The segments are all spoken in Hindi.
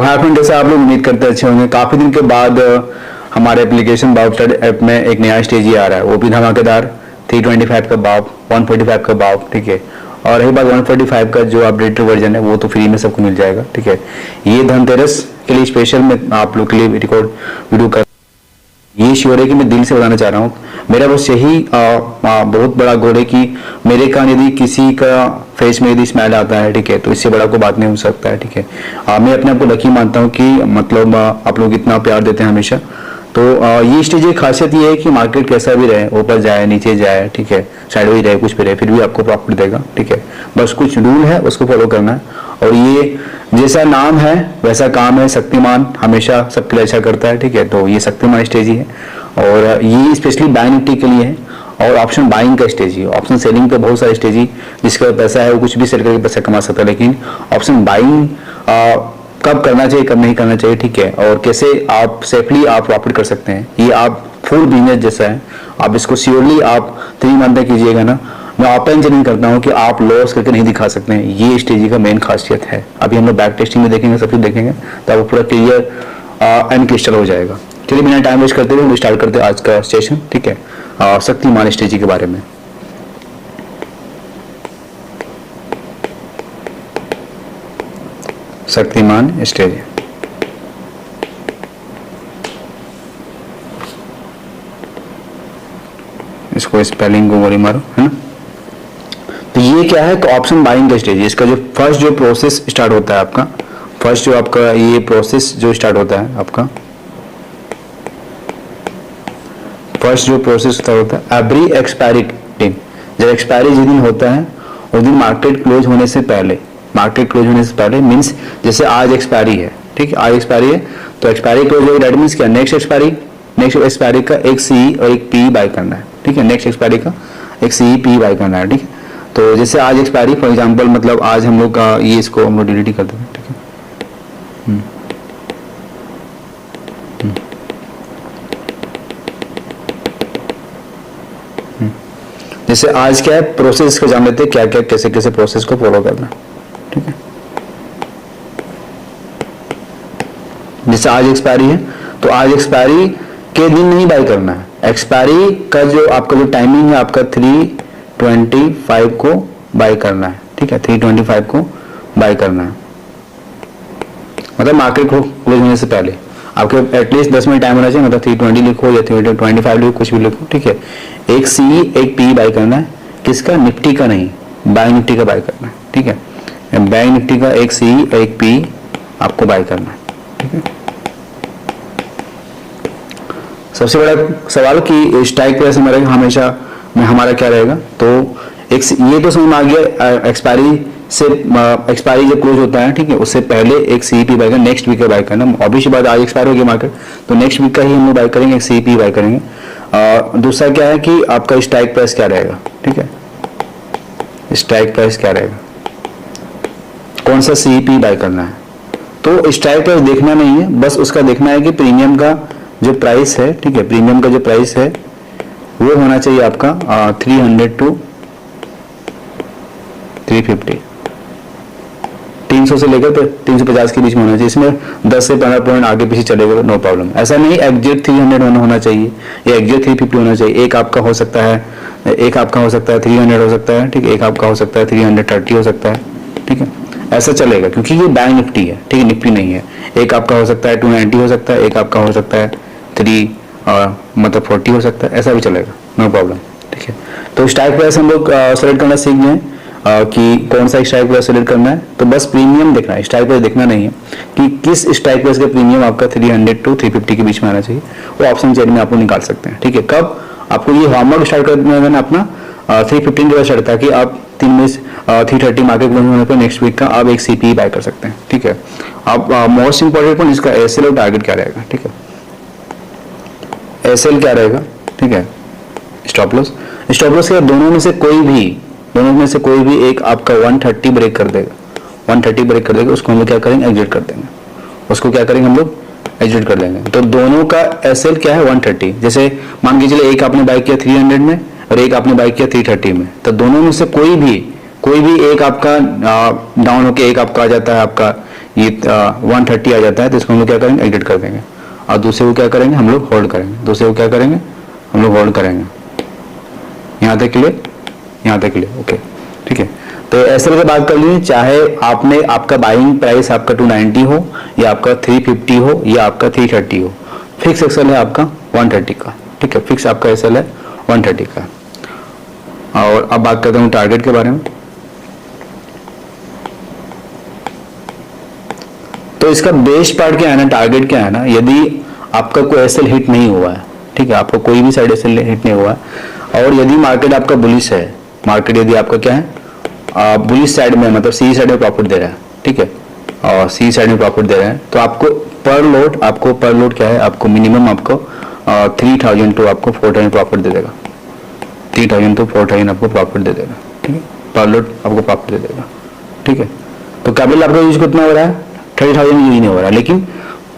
हाय फ्रेंड, जैसे आप लोग उम्मीद करते अच्छे होंगे। काफ़ी दिन के बाद हमारे एप्लीकेशन बाव ट्रेड ऐप में एक नया स्टेज ही आ रहा है, वो भी धमाकेदार 325 का बाव, 145 का बाव, ठीक है। और रही बात 145 का जो अपडेटेड वर्जन है वो तो फ्री में सबको मिल जाएगा, ठीक है। ये धनतेरस के लिए स्पेशल मैं आप लोग के लिए रिकॉर्ड वीडियो कर, ये श्योर है कि मैं दिल से बताना चाह रहा हूँ। मेरा बस यही बहुत बड़ा गोल है कि मेरे का यदि किसी का फेस में यदि स्माइल आता है, ठीक है, तो इससे बड़ा कोई बात नहीं हो सकता है, ठीक है। मैं अपने आप को लकी मानता हूँ कि मतलब आप लोग इतना प्यार देते हैं हमेशा। तो ये स्टेज की खासियत ये है कि मार्केट कैसा भी रहे, ऊपर जाए नीचे जाए, ठीक है, साइडवेज रहे, कुछ भी रहे, फिर भी आपको प्रॉफिट देगा, ठीक है। बस कुछ रूल है, उसको फॉलो करना है। और ये जैसा नाम है वैसा काम है, शक्तिमान हमेशा सबके लिए अच्छा करता है, ठीक है। तो ये शक्तिमान स्टेज ही है और ये स्पेशली बाय निफ्टी के लिए है। और ऑप्शन बाइंग का स्टेज ही, ऑप्शन सेलिंग का बहुत सारे स्टेज ही, जिसका पैसा है वो कुछ भी सेल करके पैसा कमा सकता है, लेकिन ऑप्शन बाइंग कब करना चाहिए कब नहीं करना चाहिए, ठीक है, और कैसे आप सेफली आप प्रॉफिट कर सकते हैं, ये आप फुल बिजनेस जैसा है। आप इसको श्योरली आप 3 मंथ तक कीजिएगा ना, मैं ओपन चैलेंज करता हूँ कि आप लॉस करके नहीं दिखा सकते हैं। ये स्टेज का मेन खासियत है। अभी हम लोग बैक टेस्टिंग में देखेंगे, सब कुछ देखेंगे, तो आपको पूरा क्लियर एंड क्रिस्टल हो जाएगा। चलिए बिना टाइम वेस्ट करते हुए हम स्टार्ट करते हैं आज का सेशन, ठीक है, शक्तिमान स्टेज के बारे में। शक्तिमान स्टेज, इसको स्पेलिंग को गोली मारो, है ना। तो ये क्या है, ऑप्शन बाइंग का स्टेज है। इसका जो फर्स्ट जो प्रोसेस स्टार्ट होता है आपका, फर्स्ट जो आपका ये प्रोसेस जो स्टार्ट होता है आपका, फर्स्ट जो प्रोसेस होता है एवरी एक्सपायरी दिन, जब एक्सपायरी जिस दिन होता है उस दिन मार्केट क्लोज होने से पहले, मार्केट क्लोज होने से पहले मीन्स जैसे आज एक्सपायरी है, ठीक है, आज एक्सपायरी है, तो एक्सपायरी क्लोज होगी, दैट मीन्स क्या, नेक्स्ट एक्सपायरी का एक सी और एक पी बाय करना है, ठीक है। नेक्स्ट एक्सपायरी का एक सी पी बाय करना है, ठीक है। तो जैसे आज एक्सपायरी फॉर एग्जांपल, मतलब आज हम लोग का ये, इसको हम लोग डिलीट कर देंगे, ठीक है। जैसे आज क्या है प्रोसेस को जान लेते हैं, क्या क्या कैसे कैसे प्रोसेस को फॉलो करना, ठीक है। जैसे आज एक्सपायरी है तो आज एक्सपायरी के दिन नहीं बाय करना है, एक्सपायरी का जो आपका जो टाइमिंग है आपका 325 को बाय करना है, ठीक है, 325 को बाय करना है, मतलब मार्केट को क्लोज होने से पहले आपके एटलीस्ट 10 मिनट टाइम होना चाहिए, मतलब 320 लिखो या 325 लिखो, कुछ भी लिखो, ठीक है। एक सी एक पी बाय करना है, किसका, निफ्टी का नहीं, बैंक निफ्टी का बाय करना है, ठीक है। बैंक निफ्टी का एक सी एक पी आपको बाय करना है, ठीक है। सबसे बड़ा सवाल कि स्ट्राइक प्राइस हमेशा में हमारा क्या रहेगा, तो एक ये तो समझ में आ गया, एक्सपायरी से एक्सपायरी जब क्लोज होता है, ठीक है, उससे पहले एक सीपी बाय करना, नेक्स्ट वीक का बाय करना। ऑब्वियसली बात, आज एक्सपायर हो गया मार्केट, तो नेक्स्ट वीक का ही हम लोग बाय करेंगे, एक सीपी बाय करेंगे। दूसरा क्या है कि आपका स्ट्राइक प्राइस क्या रहेगा, ठीक है, स्ट्राइक प्राइस क्या रहेगा, कौन सा सीपी बाय करना है। तो स्ट्राइक प्राइस देखना नहीं है, बस उसका देखना है कि प्रीमियम का जो प्राइस है, ठीक है, प्रीमियम का जो प्राइस है वो होना चाहिए आपका 300 टू 350, 300 से लेकर 350 के बीच में होना चाहिए। इसमें 10 से 15 पॉइंट आगे पीछे चलेगा, नो प्रॉब्लम। ऐसा नहीं एग्जैक्ट 300 होना चाहिए या एग्जैक्ट 350 होना चाहिए। एक आपका हो सकता है 300 हो सकता है, ठीक है, एक आपका हो सकता है 330 हो सकता है, ठीक है, ऐसा चलेगा क्योंकि ये बैंक निफ्टी है, ठीक है, निफ्टी नहीं है। एक आपका हो सकता है 290 हो सकता है, एक आपका हो सकता है 40 हो सकता है, ऐसा भी चलेगा, नो प्रॉब्लम, ठीक है। तो स्ट्राइक प्राइस हम लोग सेलेक्ट करना सीख गए कि कौन सा स्ट्राइक प्राइस सेलेक्ट करना है। तो बस प्रीमियम देखना है, स्ट्राइक प्राइस देखना नहीं है कि किस स्ट्राइक प्राइस का प्रीमियम आपका 300 टू 350 के बीच में आना चाहिए, वो ऑप्शन चेन में आप लोग निकाल सकते हैं, ठीक है। कब आपको ये होमवर्क स्टार्ट करना है अपना 315 के बाद स्टार्ट, ताकि आप 330 मार्केट क्लोज होने पर नेक्स्ट वीक का आप एक सीपी बाय कर सकते हैं, ठीक है। आप मोस्ट इंपॉर्टेंट पॉइंट इसका एसएल और टारगेट क्या रहेगा, ठीक है, एसएल क्या रहेगा, ठीक है, स्टॉप लॉस के दोनों में से कोई भी एक आपका 130 ब्रेक कर देगा, 130 ब्रेक कर देगा, उसको हम लोग क्या करेंगे, एग्जिट कर देंगे, उसको क्या करेंगे हम लोग, एग्जिट कर देंगे। तो दोनों का एसएल क्या है, 130। जैसे मान के चलिए एक आपने बाय किया 300 में और एक आपने बाय किया 330 में, तो दोनों में से कोई भी एक आपका डाउन होके एक आपका आ जाता है आपका ये 130 आ जाता है तो इसको हम लोग क्या करेंगे, एग्जिट कर देंगे, और दूसरे को क्या करेंगे, हम लोग होल्ड करेंगे, दूसरे को क्या करेंगे, हम लोग होल्ड करेंगे। यहाँ तक क्लियर, यहाँ तक क्लियर, ओके ठीक है। तो ऐसे करके बात कर लीजिए, चाहे आपने आपका बाइंग प्राइस आपका 290 हो या आपका 350 हो या आपका 330 हो, फिक्स एक्सेल है आपका 130 का, ठीक है, फिक्स आपका एक्सेल है 130 का। और अब बात करता हूँ टारगेट के बारे में। तो इसका बेस्ट पार्ट क्या है ना, टारगेट क्या है ना, यदि आपका कोई एसएल हिट नहीं हुआ है, ठीक है, आपका कोई भी साइड एसएल हिट नहीं हुआ है, और यदि मार्केट आपका बुलिश है, मार्केट यदि आपका क्या है बुलिश साइड में, मतलब सी साइड में प्रॉफिट दे रहा है, ठीक है, और सी साइड में प्रॉफिट दे रहा है, तो आपको पर लोड क्या है, आपको मिनिमम आपको 3000 टू आपको 4000 प्रॉफिट दे देगा, 3000 टू 4000 आपको प्रॉफिट दे देगा, ठीक है, पर लोड आपको प्रॉफिट दे देगा, ठीक है। तो कैपिटल आपका यूज कितना हो रहा है, 30,000 यूज नहीं हो रहा है, लेकिन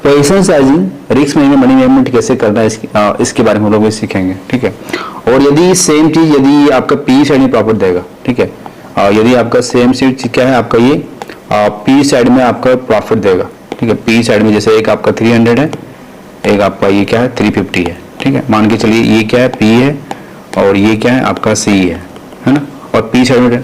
position sizing, risk management, money management कैसे करना है इसके बारे में हम लोग सीखेंगे, ठीक है। और यदि सेम चीज यदि आपका पी साइड में प्रॉफिट देगा, ठीक है, यदि आपका सेम चीज क्या है, आपका ये पी साइड में आपका प्रॉफिट देगा, ठीक है, पी साइड में जैसे एक आपका 300 है, एक आपका ये क्या है 350 है, ठीक है, मान के चलिए ये क्या है पी है और ये क्या है आपका सी है ना, और पी साइड में,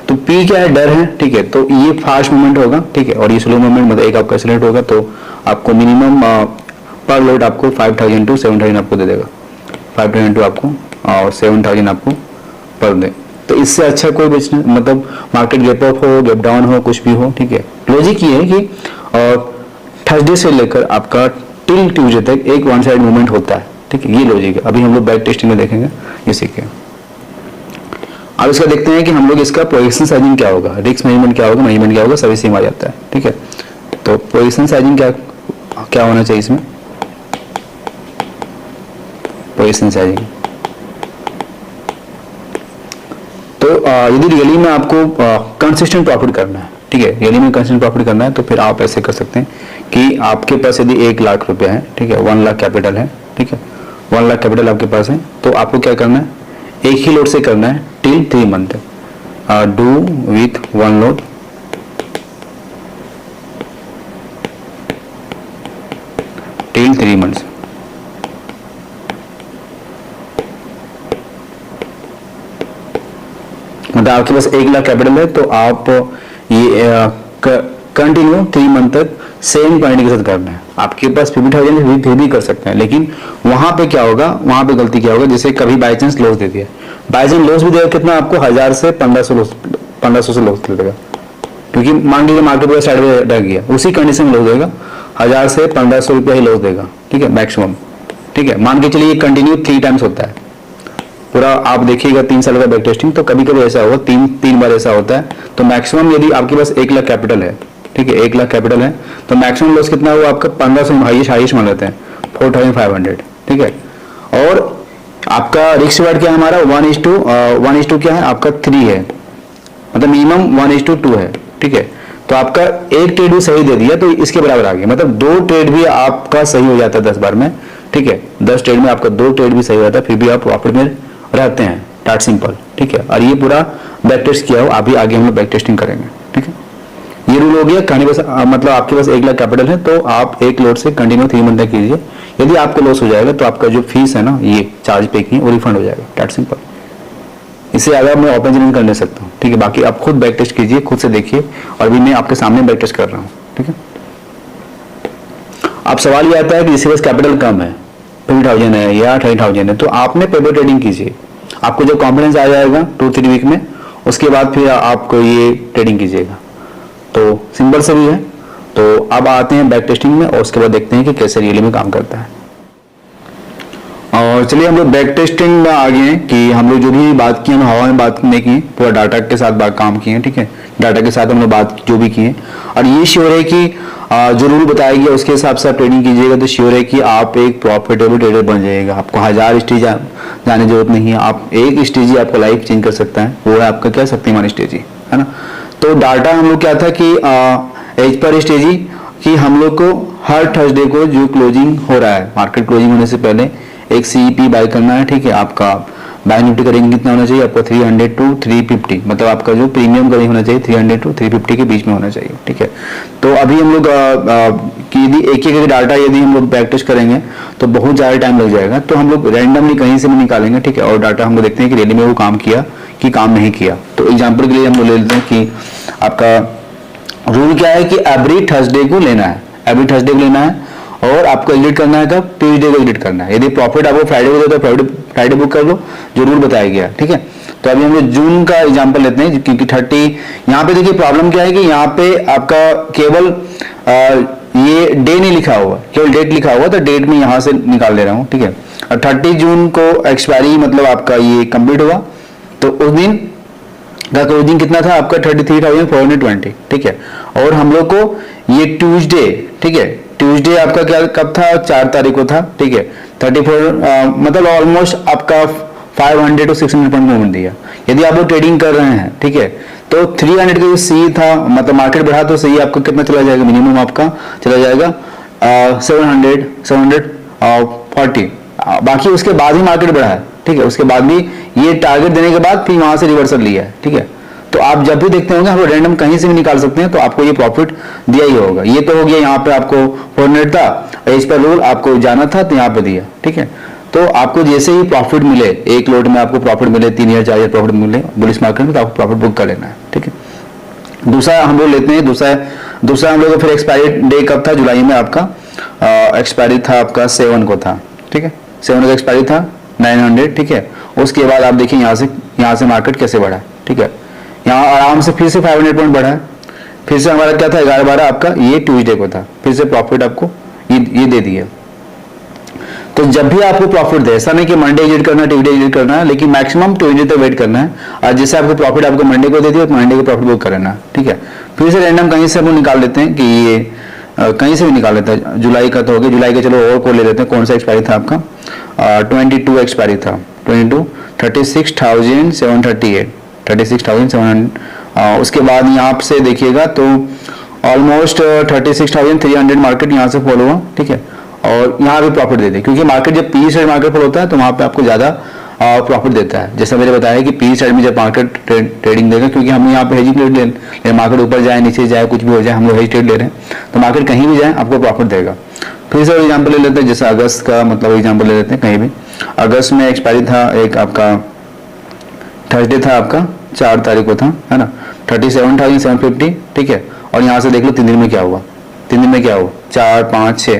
तो पी क्या है डर है, ठीक है, तो ये फास्ट मूवमेंट होगा, ठीक है, और ये स्लो मूवमेंट मतलब एक आपका एक्सीलरेट होगा, तो आपको मिनिमम पर लोड आपको 5000 टू 7000 आपको दे देगा, 5000 टू आपको और 7000 आपको पर दे। तो इससे अच्छा कोई बिजनेस, मतलब मार्केट गैप अप हो, गैप डाउन हो, कुछ भी हो, ठीक है, लॉजिक ये है कि थर्सडे से लेकर आपका टिल ट्यूजडे तक एक वन साइड मूवमेंट होता है, ठीक है, ये लॉजिक है। अभी हम लोग बैक टेस्टिंग में देखेंगे, ये सीखे। अब इसका देखते हैं कि हम लोग इसका पोजीशन साइजिंग क्या होगा, रिस्क मैनेजमेंट क्या होगा, मैनेजमेंट क्या होगा, सभी सेम आ जाता है, ठीक है। तो पोजीशन साइजिंग क्या होना चाहिए इसमें, पोजीशन साइजिंग, तो यदि रियली में आपको कंसिस्टेंट प्रॉफिट करना है, ठीक है, रियली में कंसिस्टेंट प्रॉफिट करना है, तो फिर आप ऐसे कर सकते हैं कि आपके पास यदि 1 लाख रुपए है, ठीक है, 1 लाख कैपिटल है, ठीक है, 1 लाख कैपिटल आपके पास है, तो आपको क्या करना है, एक ही लोड से करना है till 3 month, do with 1 load till 3 months. मतलब आपके पास 1 लाख कैपिटल है, तो आप ये कंटिन्यू 3 मंथ तक सेम क्वांटिटी के साथ करना है। आपके पास 50,000 फिर भी कर सकते हैं, लेकिन वहां पे क्या होगा, वहां पे गलती क्या होगा, जैसे कभी बाई चांस लॉस दे दिया, बाई चांस लॉस भी देगा, कितना आपको 1000 से 1500 से लॉस दे देगा, क्योंकि मान लीजिए मार्केट पूरा साइड में रह गया, उसी कंडीशन में लॉस देगा, 1000 से 1500 रुपया ही लॉस देगा, ठीक है, मैक्सिमम, ठीक है। मान के चलिए कंटिन्यू 3 टाइम्स होता है पूरा, आप देखिएगा 3 साल का बैक टेस्टिंग, तो कभी कभी ऐसा होगा 3 बार ऐसा होता है, तो मैक्सिमम यदि आपके पास 1 लाख कैपिटल है, ठीक है, 1 लाख कैपिटल है, तो मैक्सिमम लॉस कितना हुआ आपका 1500, हाईएस्ट मान लेते हैं 4500, ठीक है। और आपका रिस्क रिवार्ड क्या है हमारा 1:1 क्या है आपका 3 है, मतलब मिनिमम 1:2 है, ठीक है। तो आपका एक ट्रेड भी सही दे दिया तो इसके बराबर आ गया, मतलब 2 ट्रेड भी आपका सही हो जाता है 10 बार में, ठीक है, 10 ट्रेड में आपका 2 ट्रेड भी सही हो जाता है, फिर भी आप प्रॉफिट में रहते हैं, टाट सिंपल, ठीक है। और ये पूरा बैक टेस्ट किया हो, अभी आगे हम लोग बैक टेस्टिंग करेंगे, ठीक है। ये रूल हो गया कहानी, बस मतलब आपके पास 1 लाख कैपिटल है, तो आप एक लोड से कंटिन्यू 3 मंथ तक कीजिए, यदि आपको लॉस हो जाएगा तो आपका जो फीस है ना, ये चार्ज पे की, वो रिफंड हो जाएगा, टाट सिंपल। इससे ज्यादा मैं ओपन चैलेंज कर नहीं सकता हूँ, ठीक है। बाकी आप खुद बैक टेस्ट कीजिए, खुद से देखिए, और भी मैं आपके सामने बैक टेस्ट कर रहा हूँ, ठीक है। अब सवाल ये आता है कि जिसके पास कैपिटल कम है, 50,000 है या 30,000 है, तो आपने पेपर ट्रेडिंग कीजिए, आपको जब कॉन्फिडेंस आ जाएगा 2-3 वीक में, उसके बाद फिर आपको ये ट्रेडिंग कीजिएगा, तो सिंपल से भी है। तो अब आते हैं बैक टेस्टिंग में, और उसके बाद देखते हैं कि कैसे रियली में काम करता है। और चलिए हम लोग बैक टेस्टिंग में आ गए हैं कि हम लोग जो भी बात की, हम हवा में बात नहीं की, पूरा डाटा के साथ बात काम किए हैं, ठीक है, डाटा के साथ हम लोग बात जो भी किए, और ये श्योर है कि जो रूल बताया गया उसके हिसाब से आप ट्रेडिंग कीजिएगा, तो श्योर है कि आप एक प्रॉफिटेबल ट्रेडर बन जाएगा। आपको 1000 स्टेज जाने जरूरत नहीं है, आप एक स्टेज ही आपका लाइफ चेंज कर सकता है, वो है आपका क्या, शक्तिमान स्टेज है ना। तो डाटा हम लोग क्या था कि एज पर स्टेज ही, कि हम लोग को हर थर्सडे को जो क्लोजिंग हो रहा है, मार्केट क्लोजिंग होने से पहले एक सीईपी बाय करना है, ठीक है, आपका बैंक निफ्टी का रेंज कितना होना चाहिए आपका 300 टू 350, मतलब आपका जो प्रीमियम का रेंज होना चाहिए 300 टू 350 के बीच में होना चाहिए, ठीक है। तो अभी हम लोग कि यदि एक एक डाटा यदि हम लोग बैक टेस्ट करेंगे तो बहुत ज़्यादा टाइम लग जाएगा, तो हम लोग रैंडमली कहीं से भी निकालेंगे, ठीक है, और डाटा हम लोग देखते हैं कि रियली में वो काम किया कि काम नहीं किया। तो एग्जाम्पल के लिए हम लोग ले लेते हैं कि आपका रूल क्या है कि एवरी थर्सडे को लेना है, एवरी थर्सडे को लेना है, और आपको एडिट करना है कब, ट्यूजडे को एडिट करना है। यदि प्रॉफिट आपको फ्राइडे को देता है तो फ्राइडे बुक कर लो, जो रूल बताया गया, ठीक है। तो अभी हम लोग जून का एग्जांपल लेते हैं, क्योंकि 30 यहाँ पे देखिए प्रॉब्लम क्या है कि यहाँ पे आपका केवल ये डे नहीं लिखा हुआ, केवल डेट लिखा हुआ, तो डेट में यहाँ से निकाल ले रहा हूँ, ठीक है। और 30 जून को एक्सपायरी मतलब आपका ये कंप्लीट हुआ, तो उस दिन का क्लोजिंग कितना था आपका 33,420, ठीक है। और हम लोग को ये ट्यूसडे, ठीक है, ट्यूसडे आपका क्या कब था, 4 तारीख को था, ठीक है। 34 मतलब ऑलमोस्ट आपका 500 to 600 पॉइंट मूवमेंट दिया। यदि आप लोग ट्रेडिंग कर रहे हैं, ठीक है, तो 300 का जो सी था, मतलब मार्केट बढ़ा तो सी आपका कितना चला जाएगा, मिनिमम आपका चला जाएगा 740, बाकी उसके बाद ही मार्केट बढ़ा है, ठीक है। उसके बाद भी ये टारगेट देने के बाद फिर वहां से रिवर्सल लिया है, ठीक है। तो आप जब भी देखते होंगे हम लोग रैंडम कहीं से भी निकाल सकते हैं, तो आपको ये प्रॉफिट दिया ही होगा। ये तो हो गया, यहाँ पे आपको 400 था, इस पर रूल आपको जाना था तो यहाँ पे दिया, ठीक है। तो आपको जैसे ही प्रॉफिट मिले, एक लोट में आपको प्रॉफिट मिले 3,000 4,000 प्रॉफिट मिले बुलिश मार्केट में, तो आपको प्रॉफिट बुक कर लेना है, ठीक है। दूसरा हम लोग लेते हैं, दूसरा हम लोग फिर एक्सपायरी डे कब था, जुलाई में आपका एक्सपायरी था आपका 7 को था, ठीक है। 7 का एक्सपायरी था 900, ठीक है। उसके बाद आप देखिए यहाँ से मार्केट कैसे बढ़ा, ठीक है। यहाँ आराम से फिर से 500 पॉइंट बढ़ा है, फिर से हमारा क्या था 11-12 आपका ये ट्यूसडे को था, फिर से प्रॉफिट आपको ये दे दिया। तो जब भी आपको प्रॉफिट दे, ऐसा नहीं कि मंडे एडिट करना है, ट्यूसडे एडिट करना है, लेकिन मैक्सिमम ट्यूसडे तक वेट करना है। और जैसे आपको प्रॉफिट आपको मंडे को दे दिया तो मंडे को प्रॉफिट बुक करना है, ठीक है। फिर से रैंडम कहीं से हम लोग निकाल लेते हैं कि ये कहीं से भी निकाल लेते हैं। जुलाई का तो हो गया, जुलाई का चलो और को ले लेते हैं, कौन सा एक्सपायरी था आपका 22 एक्सपायरी था, 22 36,738, 36,700। उसके बाद यहाँ से देखिएगा तो ऑलमोस्ट 36,300 मार्केट यहाँ से फॉलो हुआ, ठीक है। और यहाँ भी प्रॉफिट देते हैं, क्योंकि मार्केट जब पी साइड मार्केट फॉलो होता है तो वहाँ पे आपको ज़्यादा प्रॉफिट देता है। जैसा मैंने बताया कि पी साइड में जब मार्केट ट्रेडिंग देगा, क्योंकि हम यहाँ पे हेजिंग ट्रेड ले रहे हैं, मार्केट ऊपर जाए नीचे जाए कुछ भी हो जाए, हम लोग हेज ट्रेड ले रहे हैं, तो मार्केट कहीं भी जाए आपको प्रॉफिट देगा। फिर से एग्जाम्पल ले लेते हैं, जैसे अगस्त का मतलब एग्जाम्पल ले लेते हैं, कहीं भी अगस्त में एक्सपायरी था एक आपका थर्सडे था आपका 4 तारीख को था, है ना, 37,750, ठीक है। और यहाँ से देख लो 3 दिन में क्या हुआ, 3 दिन में क्या हुआ 4 5 6,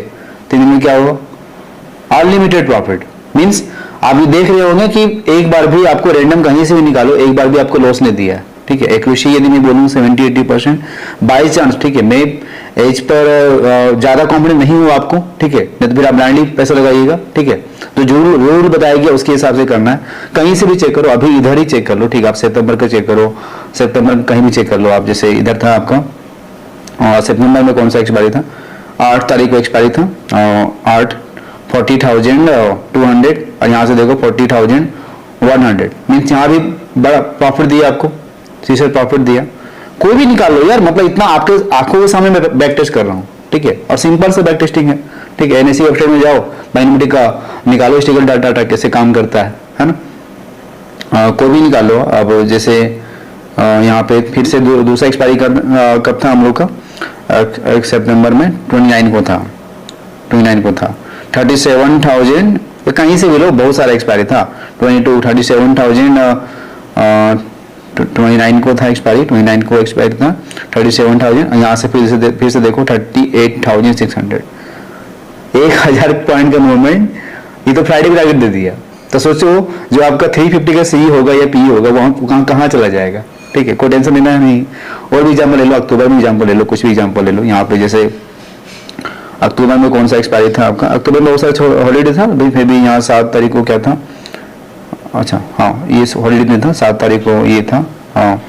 3 दिन में क्या हुआ अनलिमिटेड प्रॉफिट। मीन्स आप ये देख रहे होंगे कि एक बार भी आपको रैंडम कहीं से भी निकालो, एक बार भी आपको लॉस नहीं दिया है, ठीक है। एक्यूरेसी यदि मैं बोलूँ 70-80% बाई चांस, ठीक है, मैं एज पर ज्यादा कॉन्फिडेंट नहीं हूँ आपको, ठीक है, नहीं तो फिर आप ब्लाइंडली पैसा लगाइएगा, ठीक है। तो जो रूल बताया गया उसके हिसाब से करना है। कहीं से भी चेक करो, अभी इधर ही चेक कर लो, ठीक है। आप सितंबर का चेक करो, सितंबर कहीं भी चेक कर लो आप, जैसे इधर था आपका सितंबर में कौन सा एक्सपायरी था 8 तारीख को एक्सपायरी था 40,200, और यहाँ से देखो 40,100, मीन्स यहाँ भी बड़ा प्रॉफिट दिया आपको, सीसर प्रॉफिट दिया। कोई भी निकाल लो यार, मतलब इतना आपके आंखों के सामने मैं बैक टेस्ट कर रहा हूँ, ठीक है। और सिंपल से बैक टेस्टिंग है, ठीक है। एनएससी वेबसाइट में जाओ, बैंक निफ्टी का निकालो हिस्टोरिकल डाटा कैसे काम करता है ना। कोई भी निकाल लो। अब जैसे यहाँ पे फिर से दूसरा एक्सपायरी कब था हम लोग का, सितंबर में 29 को था, 37,000, कहीं से भी लो, बहुत सारा एक्सपायरी था 29 को था एक्सपायरी, 29 को एक्सपायरी था 37,000। यहाँ से फिर से देखो 38,600, 1,000 पॉइंट का मूवमेंट, ये तो फ्राइडे को टारगेट दे दिया। तो सोचो जो आपका 350 का सी होगा या पी होगा वहां कहाँ चला जाएगा, ठीक है। कोई टेंशन लेना है नहीं। और भी एग्जाम्पल ले लो, अक्टूबर में एग्जाम्पल ले लो, कुछ भी एग्जाम्पल ले लो। यहाँ पे जैसे अक्टूबर में कौन सा एक्सपायरी था आपका, अक्टूबर में बहुत सारा हॉलीडे था भाई, फिर भी यहाँ 7 तारीख को क्या था, अच्छा हाँ ये हॉलीडे नहीं था, 7 तारीख को ये था, हाँ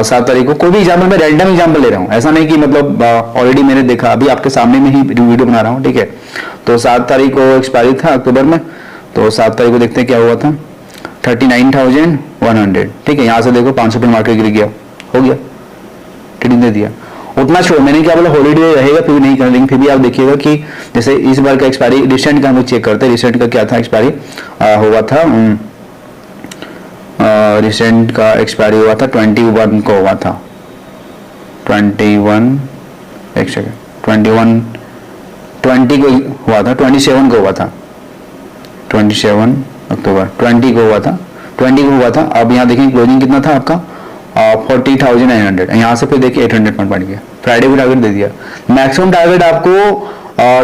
7 तारीख को। कोई भी एग्जाम्पल मैं रैंडम एग्जाम्पल ले रहा हूँ, ऐसा नहीं कि मतलब ऑलरेडी मैंने देखा, अभी आपके सामने में ही वीडियो बना रहा हूँ, ठीक है। तो 7 तारीख को एक्सपायरी था अक्टूबर में, तो 7 तारीख को देखते हैं क्या हुआ था 39,100, ठीक है। यहाँ से देखो 500 पे मार्केट गिर गया, हो गया, ट्रेडिंग दे दिया। उतना छोड़, मैंने क्या बोला हॉलीडे रहेगा फिर भी नहीं कर, लेकिन फिर भी आप देखिएगा कि जैसे इस बार का एक्सपायरी रिसेंट का हम लोग चेक करते हैं, रिसेंट का क्या था एक्सपायरी हुआ था रिसेंट का एक्सपायरी हुआ था 21 को हुआ था, 21, एक सेकेंड, 20 को हुआ था, 27 को हुआ था, 27 अक्टूबर 20 को हुआ था, 20 को हुआ था। अब यहाँ देखिए क्लोजिंग कितना था आपका 40,900, यहाँ से फिर देखिए 800 पॉइंट बढ़ गया। फ्राइडे को टारगेट दे दिया, मैक्सिमम टारगेट आपको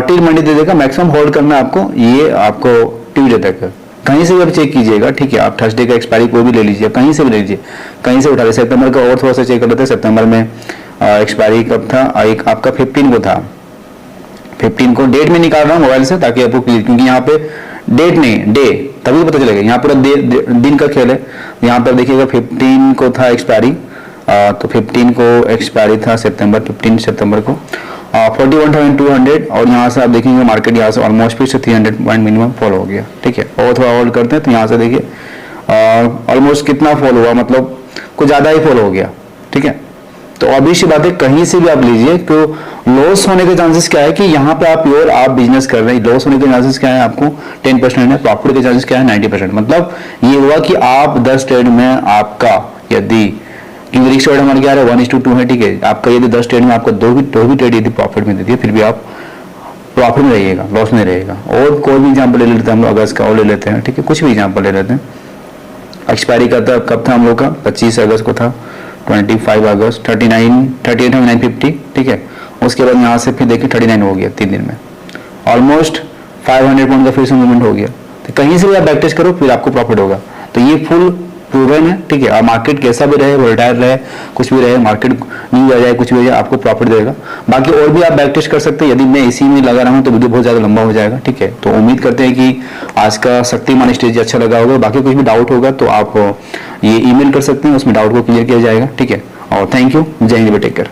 टिल मंडे दे देगा, मैक्सिमम होल्ड करना आपको, ये आपको ट्यूजडे तक है। कहीं से भी आप चेक कीजिएगा, ठीक है, आप थर्सडे का एक्सपायरी कोई भी ले लीजिए, कहीं से भी ले लीजिए, कहीं से उठा लीजिए। सितंबर का और थोड़ा सा चेक कर लेते हैं, सितंबर में एक्सपायरी कब था, एक आपका 15 को था, 15 को डेट में निकाल रहा हूँ मोबाइल से ताकि आपको क्लियर, क्योंकि यहाँ पे डेट नहीं डे, तभी पता चलेगा, यहाँ पूरा दिन का खेल है। यहाँ पर देखिएगा 15 को था एक्सपायरी, तो 15 को एक्सपायरी था सितंबर, 15 सितंबर को 41,200, और यहाँ से आप देखेंगे मार्केट यहाँ से ऑलमोस्ट फिर से 300 पॉइंट मिनिमम फॉल हो गया, ठीक है। और थोड़ा होल्ड करते हैं तो यहाँ से देखिए ऑलमोस्ट कितना फॉल हुआ, मतलब कुछ ज़्यादा ही फॉल हो गया, ठीक है। तो ऑब्वियस बात है, कहीं से भी आप लीजिए तो लॉस होने के चांसेस क्या है कि यहाँ पे आप प्योर आप बिजनेस कर रहे हैं, लॉस होने के चांसेस क्या है आपको 10% है, प्रॉफिट के चांसेस क्या है 90%। मतलब ये हुआ कि आप 10 ट्रेड में आपका यदि, क्योंकि रिस्क रेट हमारे क्या है 1:2 है, ठीक है, आपका यदि 10 ट्रेड में आपको दो भी ट्रेड यदि प्रॉफिट में देती है, फिर भी आप प्रॉफिट में रहिएगा, लॉस में रहेगा। और कोई भी एग्जाम्पल ले लेते हैं हम लोग, अगस्त का और ले लेते हैं, ठीक है, कुछ भी एग्जाम्पल ले लेते हैं। एक्सपायरी का था कब था हम लोग का 25 अगस्त को था, 25 अगस्त 38,950, ठीक है। उसके बाद यहाँ से फिर देखिए 39 हो गया 3 दिन में, ऑलमोस्ट 500 पॉइंट का फिर से मूवमेंट हो गया। तो कहीं से भी आप बैक टेस्ट करो फिर आपको प्रॉफिट होगा। तो ये फुल प्रूवन है, ठीक है। और मार्केट कैसा भी रहे, वोलेटाइल रहे, कुछ भी रहे, मार्केट न्यूज आ जाए, कुछ भी हो जाए, आपको प्रॉफिट देगा। बाकी और भी आप बैक टेस्ट कर सकते हैं। यदि मैं इसी में लगा रहा हूँ तो वीडियो बहुत ज़्यादा लंबा हो जाएगा, ठीक है। तो उम्मीद करते हैं कि आज का शक्तिमान स्ट्रेटजी अच्छा लगा होगा। बाकी कुछ भी डाउट होगा तो आप ये ईमेल कर सकते हैं, उसमें डाउट को क्लियर किया जाएगा, ठीक है। और थैंक यू, जय हिंद, टेक केयर।